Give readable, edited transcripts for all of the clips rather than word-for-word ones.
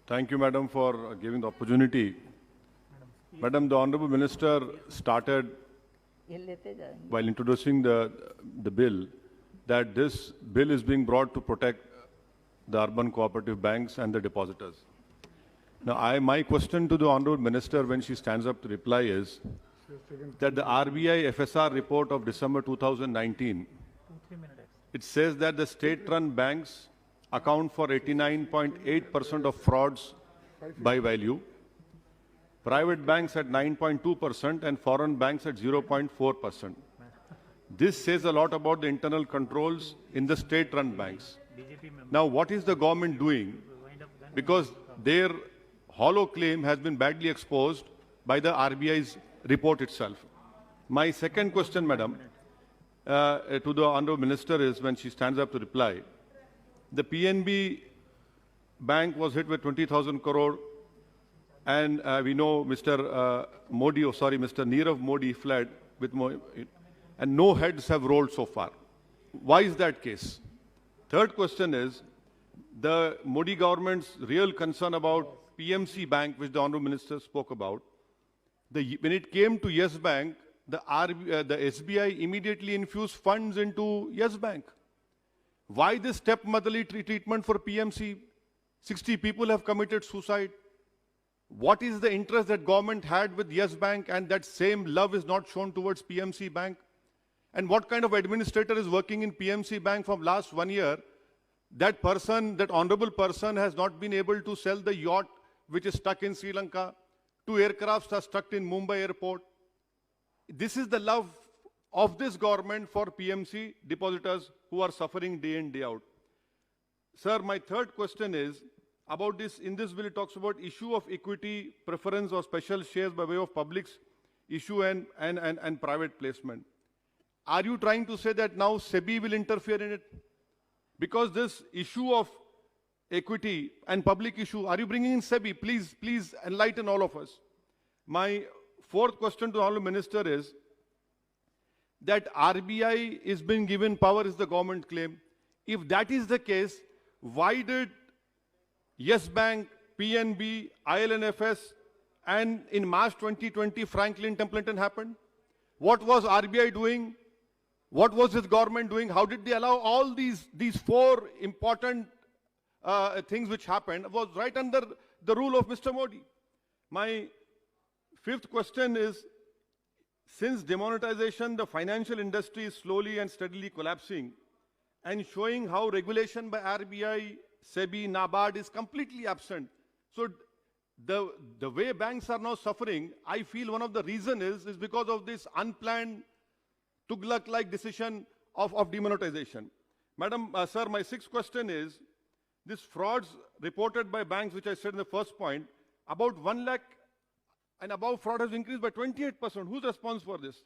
Thank you, Madam, for giving the opportunity. Madam, the Honorable Minister started while introducing the bill that this bill is being brought to protect the urban cooperative banks and the depositors. Now, my question to the Honorable Minister when she stands up to reply is that the RBI FSR report of December 2019, it says that the state-run banks account for 89.8% of frauds by value, private banks at 9.2% and foreign banks at 0.4%. This says a lot about the internal controls in the state-run banks. Now, what is the government doing? Because their hollow claim has been badly exposed by the RBI's report itself. My second question, Madam, to the Honorable Minister is when she stands up to reply. The PNB bank was hit with 20,000 crore and we know Mr. Mr. Nirav Modi fled with and no heads have rolled so far. Why is that case? Third question is the Modi government's real concern about PMC Bank, which the Honorable Minister spoke about. When it came to Yes Bank, the SBI immediately infused funds into Yes Bank. Why this stepmotherly treatment for PMC? 60 people have committed suicide. What is the interest that government had with Yes Bank and that same love is not shown towards PMC Bank? And what kind of administrator is working in PMC Bank from last 1 year? That person, that honorable person has not been able to sell the yacht which is stuck in Sri Lanka. 2 aircrafts are stuck in Mumbai airport. This is the love of this government for PMC depositors who are suffering day in, day out. Sir, my third question is about this. In this bill, it talks about issue of equity, preference or special shares by way of public's issue and private placement. Are you trying to say that now SEBI will interfere in it? Because this issue of equity and public issue, are you bringing in SEBI? Please enlighten all of us. My fourth question to the Honorable Minister is that RBI is being given power is the government claim. If that is the case, why did Yes Bank, PNB, IL&FS and in March 2020 Franklin Templeton happened? What was RBI doing? What was this government doing? How did they allow all these four important things which happened was right under the rule of Mr. Modi? My fifth question is, since demonetization, the financial industry is slowly and steadily collapsing and showing how regulation by RBI, SEBI, NABARD is completely absent. So the way banks are now suffering, I feel one of the reasons is because of this unplanned Tughlaq-like decision of demonetization. Madam, sir, my sixth question is, this frauds reported by banks, which I said in the first point, about 1 lakh and above fraud has increased by 28%. Who's responsible for this?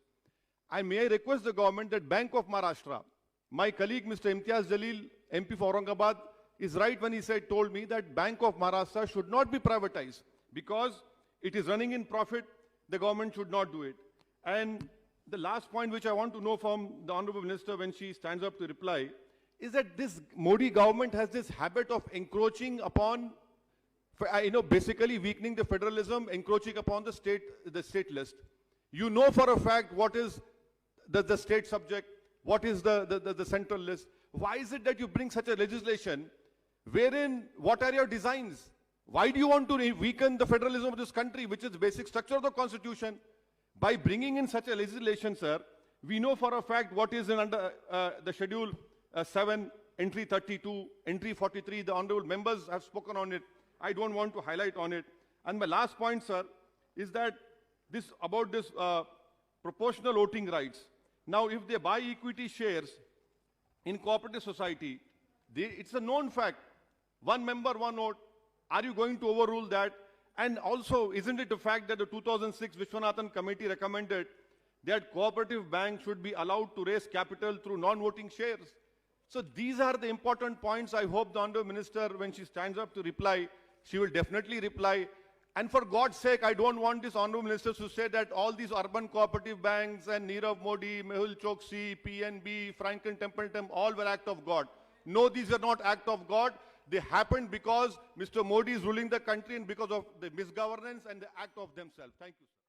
May I request the government that Bank of Maharashtra, my colleague Mr. Imtiaz Jalil, MP for Aurangabad, is right when he told me that Bank of Maharashtra should not be privatized because it is running in profit. The government should not do it. And the last point which I want to know from the Honorable Minister when she stands up to reply is that this Modi government has this habit of encroaching upon, basically weakening the federalism, encroaching upon the state list. You know for a fact what is the state subject, what is the central list. Why is it that you bring such a legislation wherein, what are your designs? Why do you want to weaken the federalism of this country, which is the basic structure of the constitution? By bringing in such a legislation, sir, we know for a fact what is under the Schedule 7, Entry 32, Entry 43. The honorable members have spoken on it. I don't want to highlight on it. And my last point, sir, is that about this proportional voting rights. Now, if they buy equity shares in cooperative society, it's a known fact. 1 member, 1 vote. Are you going to overrule that? And also, isn't it a fact that the 2006 Vishwanathan Committee recommended that cooperative banks should be allowed to raise capital through non-voting shares? So these are the important points. I hope the Honorable Minister, when she stands up to reply, she will definitely reply. And for God's sake, I don't want this Honorable Minister to say that all these urban cooperative banks and Nirav Modi, Mehul Choksi, PNB, Franklin Templeton, all were act of God. No, these are not act of God. They happened because Mr. Modi is ruling the country and because of the misgovernance and the act of themselves. Thank you, sir.